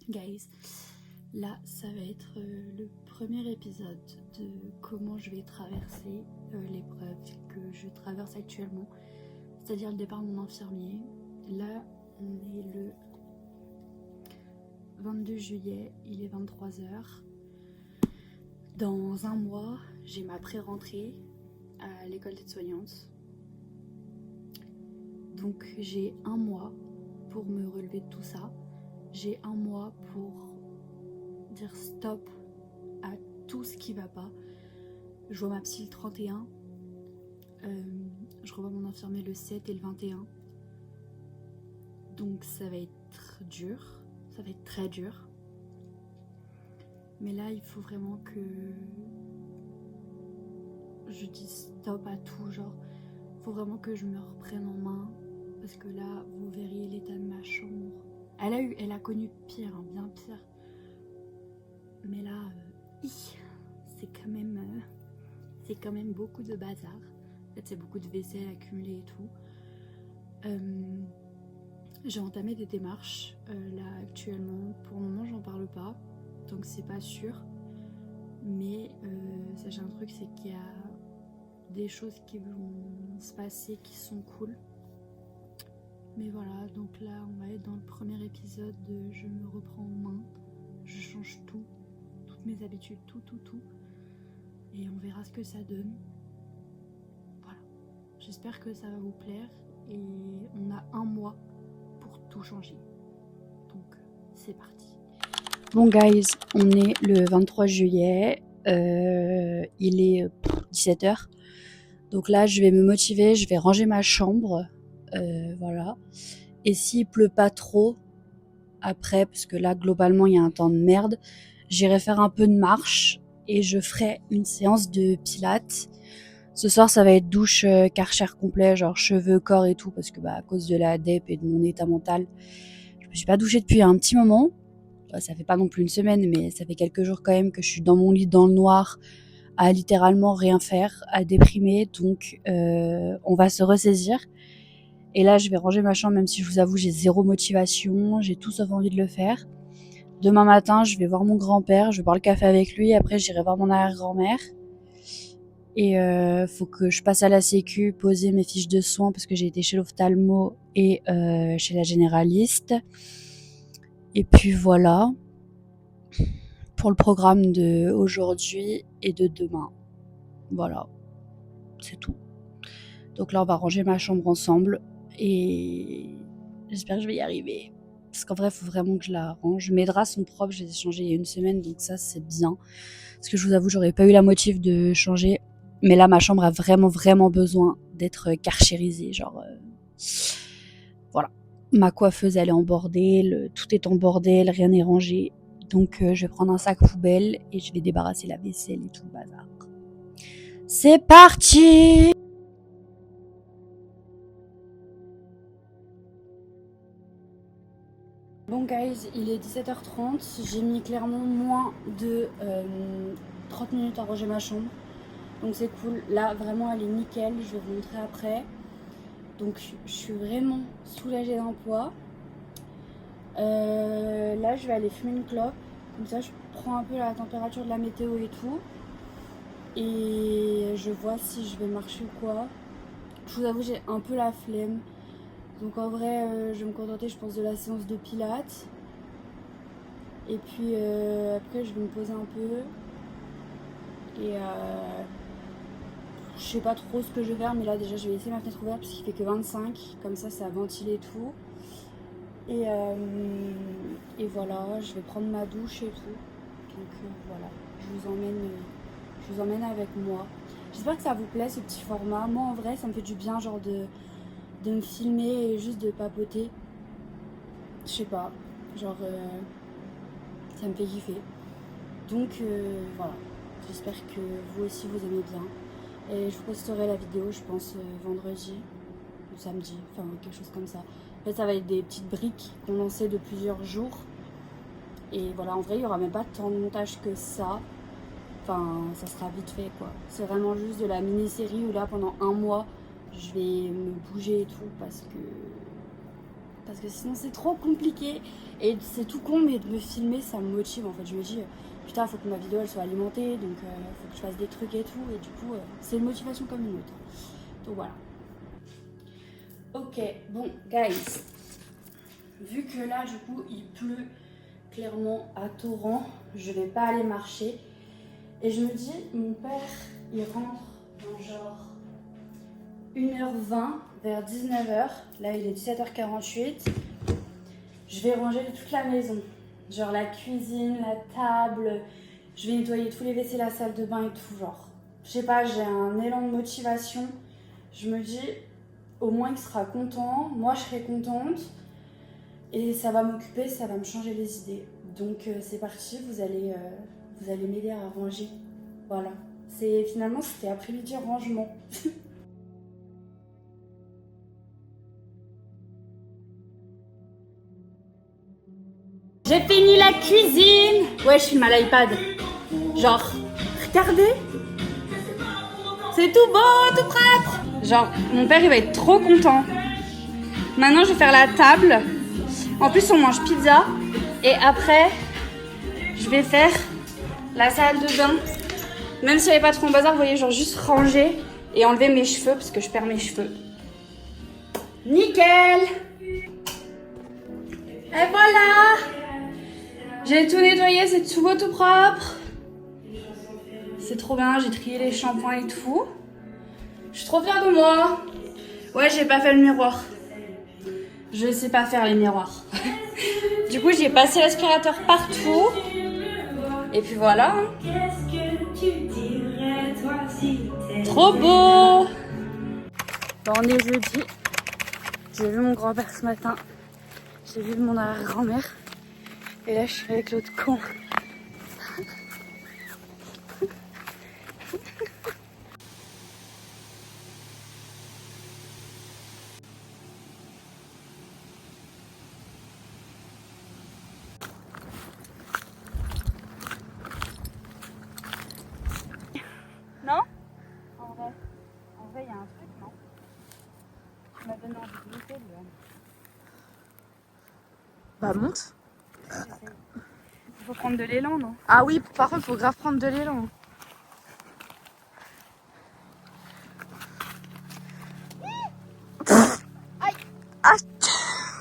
Guys, là ça va être le premier épisode de comment je vais traverser l'épreuve que je traverse actuellement, c'est-à-dire le départ de mon infirmier. Là on est le 22 juillet, il est 23h. Dans un mois, j'ai ma pré-rentrée à l'école d'aide-soignante. Donc j'ai un mois pour me relever de tout ça. J'ai un mois pour dire stop à tout ce qui va pas. Je vois ma psy le 31. Je revois mon infirmier le 7 et le 21. Donc ça va être dur. Ça va être très dur. Mais là, il faut vraiment que je dise stop à tout. Genre, faut vraiment que je me reprenne en main. Parce que là, vous verriez l'état de ma chambre. Elle a connu pire, hein, bien pire. Mais là, c'est quand même beaucoup de bazar. En fait, c'est beaucoup de vaisselle accumulée et tout. J'ai entamé des démarches là actuellement. Pour le moment, j'en parle pas, donc c'est pas sûr. Mais sachez un truc, c'est qu'il y a des choses qui vont se passer qui sont cool. Mais voilà, donc là, on va être dans le premier épisode de je me reprends en main, je change tout, toutes mes habitudes, tout. Et on verra ce que ça donne. Voilà. J'espère que ça va vous plaire. Et on a un mois pour tout changer. Donc, c'est parti. Bon, guys, on est le 23 juillet. Il est 17h. Donc là, je vais me motiver. Je vais ranger ma chambre. Voilà. Et s'il pleut pas trop, après, parce que là, globalement, il y a un temps de merde, j'irai faire un peu de marche. Et je ferai une séance de pilates. Ce soir, ça va être douche Karcher complet, genre cheveux, corps et tout, parce que à cause de la DEP et de mon état mental, je me suis pas douchée depuis un petit moment. Ça fait pas non plus une semaine, mais ça fait quelques jours quand même que je suis dans mon lit dans le noir, à littéralement rien faire, à déprimer. Donc, on va se ressaisir. Et là, je vais ranger ma chambre, même si je vous avoue, j'ai zéro motivation, j'ai tout sauf envie de le faire. Demain matin, je vais voir mon grand-père, je vais boire le café avec lui, après j'irai voir mon arrière-grand-mère. Et faut que je passe à la sécu, poser mes fiches de soins parce que j'ai été chez l'ophtalmo et chez la généraliste. Et puis voilà pour le programme de aujourd'hui et de demain. Voilà, c'est tout. Donc là, on va ranger ma chambre ensemble et j'espère que je vais y arriver. Parce qu'en vrai, il faut vraiment que je la range. Mes draps sont propres, je les ai changés il y a une semaine, donc ça, c'est bien. Parce que je vous avoue, j'aurais pas eu la motive de changer. Mais là, ma chambre a vraiment besoin d'être karchérisée. Genre, voilà. Ma coiffeuse, elle est en bordel, tout est en bordel, rien n'est rangé. Donc, je vais prendre un sac poubelle et je vais débarrasser la vaisselle et tout le bazar. C'est parti! Bon guys, il est 17h30, j'ai mis clairement moins de 30 minutes à ranger ma chambre. Donc c'est cool, là vraiment elle est nickel, je vais vous montrer après. Donc je suis vraiment soulagée d'un poids. Là je vais aller fumer une clope, comme ça je prends un peu la température de la météo et tout. Et je vois si je vais marcher ou quoi. Je vous avoue, j'ai un peu la flemme. Donc en vrai, je vais me contenter, je pense, de la séance de pilates. Et puis après, je vais me poser un peu. Et je sais pas trop ce que je vais faire, mais là déjà, je vais laisser ma fenêtre ouverte parce qu'il fait que 25. Comme ça a ventilé tout. Et voilà, je vais prendre ma douche et tout. Donc voilà, je vous emmène avec moi. J'espère que ça vous plaît ce petit format. Moi en vrai, ça me fait du bien, genre de me filmer et juste de papoter. Je sais pas, genre ça me fait kiffer. Donc voilà, j'espère que vous aussi vous aimez bien. Et je vous posterai la vidéo, je pense, vendredi ou samedi, enfin quelque chose comme ça. En fait, ça va être des petites briques condensées de plusieurs jours. Et voilà, en vrai, il n'y aura même pas tant de montage que ça. Enfin, ça sera vite fait, quoi. C'est vraiment juste de la mini-série où là, pendant un mois, je vais me bouger et tout parce que parce que sinon c'est trop compliqué. Et c'est tout con, mais de me filmer, ça me motive en fait. Je me dis, putain, faut que ma vidéo elle soit alimentée, donc faut que je fasse des trucs et tout. Et du coup, c'est une motivation comme une autre. Donc voilà. Ok, bon, guys. Vu que là, du coup, il pleut clairement à torrent, je vais pas aller marcher. Et je me dis, mon père, il rentre dans genre 1h20 vers 19h. Là, il est 17h48. Je vais ranger toute la maison. Genre la cuisine, la table. Je vais nettoyer tous les WC, la salle de bain et tout. Genre, je sais pas, j'ai un élan de motivation. Je me dis, au moins il sera content. Moi, je serai contente. Et ça va m'occuper, ça va me changer les idées. Donc, c'est parti. Vous allez m'aider à ranger. Voilà. Finalement, c'était après-midi rangement. J'ai fini la cuisine. Ouais, je filme à l'iPad. Genre, regardez. C'est tout beau, tout propre. Genre, mon père, il va être trop content. Maintenant, je vais faire la table. En plus, on mange pizza. Et après, je vais faire la salle de bain. Même si elle n'est pas trop en bazar, vous voyez, genre juste ranger et enlever mes cheveux parce que je perds mes cheveux. Nickel. Et voilà. J'ai tout nettoyé, c'est tout beau, tout propre. C'est trop bien, j'ai trié les shampoings et tout. Je suis trop fière de moi. Ouais, j'ai pas fait le miroir. Je sais pas faire les miroirs. Du coup, j'ai passé l'aspirateur partout. Et puis voilà. Trop beau. Bon, on est jeudi. J'ai vu mon grand-père ce matin. J'ai vu mon arrière-grand-mère. Et là, je suis avec l'autre con. Non? En vrai, il y a un truc, non? Tu m'as donné envie de goûter, lui. Bah monte. Il faut prendre de l'élan, non? Ah oui, par contre, faut grave prendre de l'élan. Aïe. Ah.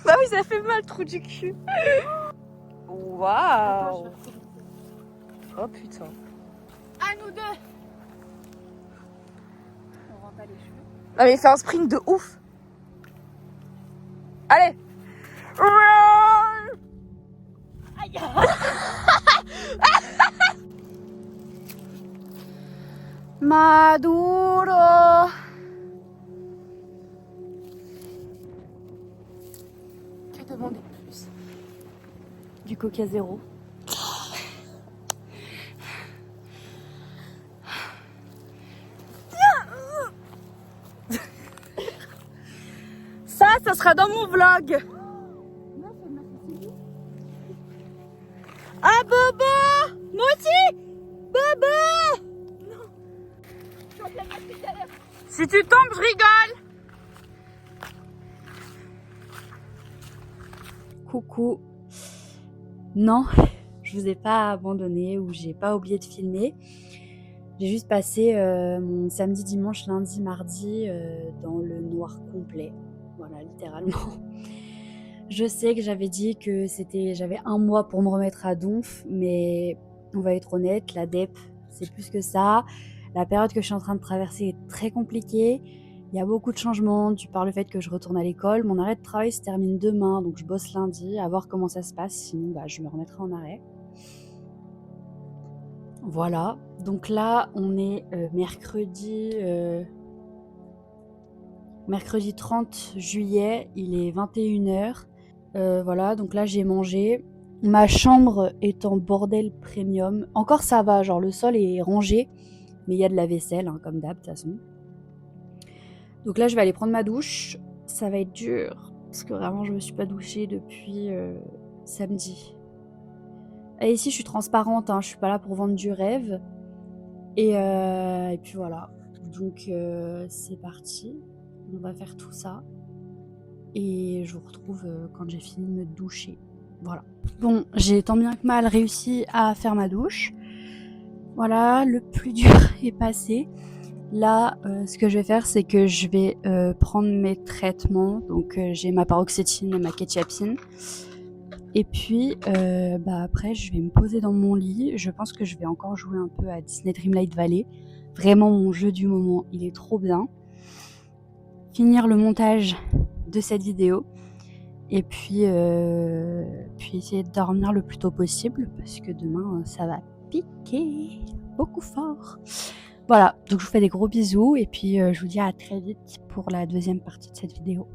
Bah oui, ça fait mal, trou du cul. Waouh. Oh putain. À nous deux! On rend pas les cheveux. Non mais fais un sprint de ouf. Allez. Aïe! Maduro! Que demander plus? Du Coca zéro. Ça sera dans mon vlog. Ah Bobo! Moti! Bobo! Non. Si tu tombes, je rigole. Coucou. Non, je vous ai pas abandonné ou j'ai pas oublié de filmer. J'ai juste passé mon samedi, dimanche, lundi, mardi dans le noir complet. Voilà, littéralement. Je sais que j'avais dit que j'avais 1 mois pour me remettre à donf, mais on va être honnête, la DEP, c'est plus que ça. La période que je suis en train de traverser est très compliquée. Il y a beaucoup de changements, du par le fait que je retourne à l'école. Mon arrêt de travail se termine demain, donc je bosse lundi, à voir comment ça se passe, sinon je me remettrai en arrêt. Voilà, donc là on est mercredi 30 juillet, il est 21h. Voilà, donc là j'ai mangé. Ma chambre est en bordel premium. Encore ça va, genre le sol est rangé, mais il y a de la vaisselle, hein, comme d'hab de toute façon. Donc là je vais aller prendre ma douche. Ça va être dur, parce que vraiment je me suis pas douchée depuis samedi. Et ici je suis transparente, hein, je suis pas là pour vendre du rêve. Et puis voilà, donc c'est parti. On va faire tout ça. et je vous retrouve quand j'ai fini de me doucher. Voilà. Bon, j'ai tant bien que mal réussi à faire ma douche. Voilà, le plus dur est passé. Là, ce que je vais faire, c'est que je vais prendre mes traitements. Donc, j'ai ma paroxétine et ma quetiapine. Et puis, après, je vais me poser dans mon lit. Je pense que je vais encore jouer un peu à Disney Dreamlight Valley. Vraiment, mon jeu du moment, il est trop bien. Finir le montage de cette vidéo. Et puis essayer de dormir le plus tôt possible. Parce que demain, ça va piquer beaucoup fort. Voilà, donc je vous fais des gros bisous. Et puis, je vous dis à très vite pour la deuxième partie de cette vidéo.